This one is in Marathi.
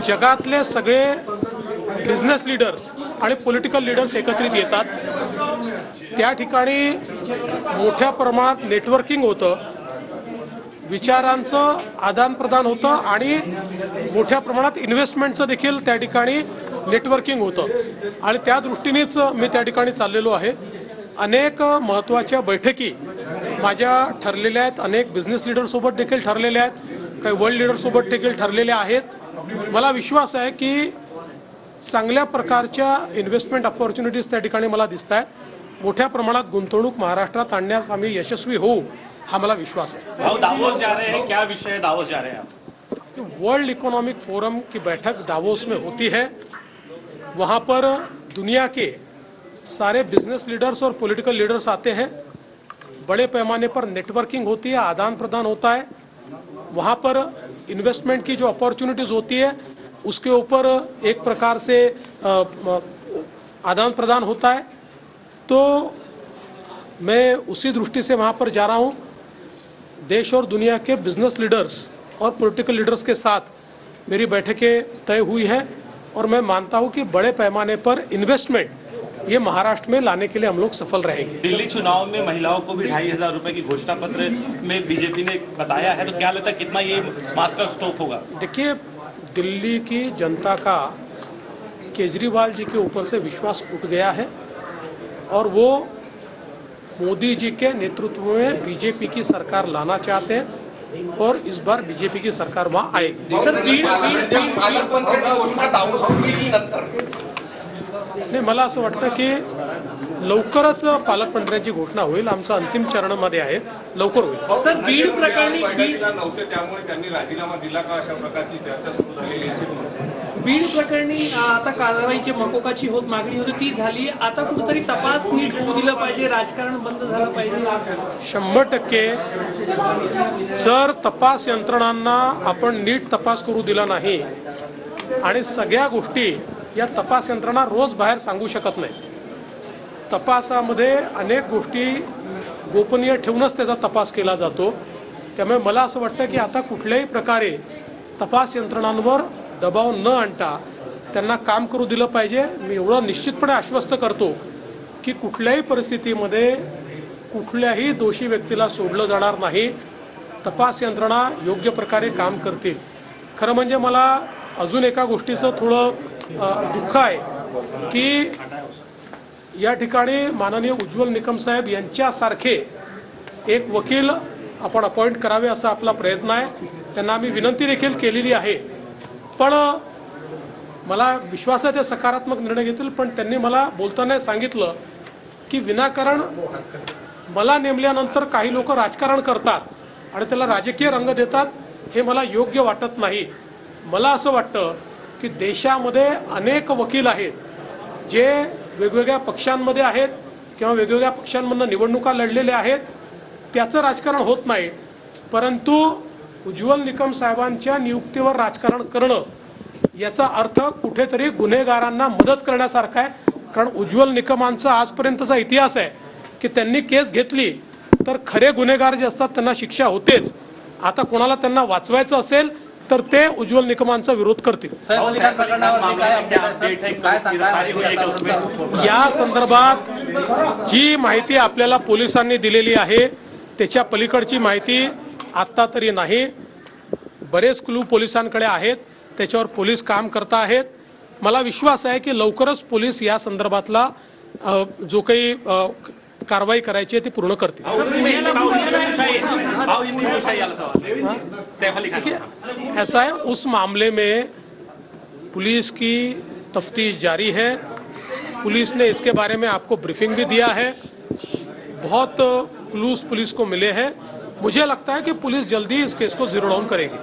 जगातले सगळे बिझनेस लीडर्स आणि पॉलिटिकल लीडर्स एकत्रित येतात। त्या ठिकाणी मोठ्या प्रमाणात नेटवर्किंग होतं, विचारांचं आदानप्रदान होतं आणि मोठ्या प्रमाणात इन्व्हेस्टमेंटचं देखील त्या ठिकाणी नेटवर्किंग होतं आणि त्या दृष्टीनेच मी त्या ठिकाणी चाललेलो आहे। अनेक महत्त्वाच्या बैठकी माझ्या ठरलेल्या आहेत, अनेक बिझनेस लीडरसोबत देखील ठरलेल्या आहेत, काही वर्ल्ड लीडरसोबत देखील ठरलेल्या आहेत। मला विश्वास आहे की चांगल्या प्रकारच्या इन्व्हेस्टमेंट अपॉर्च्युनिटीज त्या ठिकाणी मला दिसत आहेत। मोठ्या प्रमाणात गुंतवणूक महाराष्ट्रात आणण्यास आम्ही यशस्वी होऊ हा मला विश्वास है। दावोस जा रहे हैं, क्या विषय दावोस जा रहे हैं आप? वर्ल्ड इकोनॉमिक फोरम की बैठक दावोस में होती है। वहाँ पर दुनिया के सारे बिजनेस लीडर्स और पॉलिटिकल लीडर्स आते हैं। बड़े पैमाने पर नेटवर्किंग होती है, आदान प्रदान होता है। वहाँ पर इन्वेस्टमेंट की जो अपॉर्चुनिटीज़ होती है उसके ऊपर एक प्रकार से आदान प्रदान होता है। तो मैं उसी दृष्टि से वहाँ पर जा रहा हूँ। देश और दुनिया के बिजनेस लीडर्स और पॉलिटिकल लीडर्स के साथ मेरी बैठकें तय हुई है और मैं मानता हूँ कि बड़े पैमाने पर इन्वेस्टमेंट ये महाराष्ट्र में लाने के लिए हम लोग सफल रहेंगे। दिल्ली चुनाव में महिलाओं को भी 2500 रुपए की घोषणा पत्र में बीजेपी ने बताया है, तो क्या लगता है कितना ये मास्टर स्ट्रोक होगा? देखिए, दिल्ली की जनता का केजरीवाल जी के ऊपर से विश्वास उठ गया है और वो मोदी जी के नेतृत्व में बीजेपी की सरकार लाना चाहते हैं और इस बार बीजेपी की सरकार वहाँ आएगी। नाही, मला असं वाटतं की लवकरच पालकमंत्र्यांची घोषणा होईल। आमचा अंतिम चरणामध्ये आहे, लवकर होईल। सर, बीड प्रकरणी नव्हते त्यामुळे त्यांनी राजीनामा दिला का, अशा प्रकारची चर्चा सुरू झालेली आहे। बीड प्रकरणी आता कारवाईची मकोकाची मागणी होती, ती झाली। आता कुठेतरी तपास नीट होऊ दिलं पाहिजे, राजकारण बंद झालं पाहिजे। 100% जर तपास यंत्रणांना आपण नीट तपास करू दिला नाही आणि सगळ्या गोष्टी या तपास यंत्रणा रोज बाहेर सांगू शकत नाही। तपासामध्ये अनेक गोष्टी गोपनीय ठेवूनच त्याचा तपास केला जातो। त्यामुळे मला असं वाटतं की आता कुठल्याही प्रकारे तपास यंत्रणांवर दबाव न आणता त्यांना काम करू दिलं पाहिजे। मी एवढं निश्चितपणे आश्वस्त करतो की कुठल्याही परिस्थितीमध्ये कुठल्याही दोषी व्यक्तीला सोडलं जाणार नाही। तपास यंत्रणा योग्य प्रकारे काम करतील। खरं म्हणजे मला अजून एका गोष्टीचं थोडं दुःख आहे की या ठिकाणी माननीय उज्ज्वल निकम साहेब यांच्यासारखे एक वकील आपण अपॉइंट करावे असा आपला प्रयत्न आहे। त्यांना आम्ही विनंती देखील केलेली आहे, पण मला विश्वास आहे ते सकारात्मक निर्णय घेतील। पण त्यांनी मला बोलताना सांगितलं की विनाकारण मला नेमल्यानंतर काही लोक राजकारण करतात आणि त्याला राजकीय रंग देतात, हे मला योग्य वाटत नाही। मला असं वाटतं की देशामध्ये अनेक वकील आहेत जे वेगवेगळ्या पक्षांमध्ये आहेत किंवा वेगवेगळ्या पक्षांमधून निवडणुका लढलेल्या आहेत, त्याचं राजकारण होत नाही। परंतु उज्ज्वल निकम साहेबांच्या नियुक्तीवर राजकारण करणं याचा अर्थ कुठेतरी गुन्हेगारांना मदत करण्यासारखा आहे। कारण उज्ज्वल निकमांचा आजपर्यंतचा इतिहास आहे की त्यांनी केस घेतली तर खरे गुन्हेगार जे असतात त्यांना शिक्षा होतेच। आता कोणाला त्यांना वाचवायचं असेल तर ते उज्ज्वल निकमांचा विरोध करतील। या संदर्भात जी माहिती आपल्याला पोलिसांनी दिलेली आहे त्याच्या पलीकडची माहिती आता तरी नाही। बरेच क्लू पोलिसांकडे आहेत, त्याच्यावर पोलीस काम करत आहेत। मला विश्वास आहे की लवकरच पोलीस या संदर्भातला जो काही कार्रवाई करायची है ती पूर्ण करती। ऐसा है, उस मामले में पुलिस की तफ्तीश जारी है। पुलिस ने इसके बारे में आपको ब्रीफिंग भी दिया है। बहुत क्लूज पुलिस को मिले हैं। मुझे लगता है कि पुलिस जल्दी इस केस को जीरो डाउन करेगी।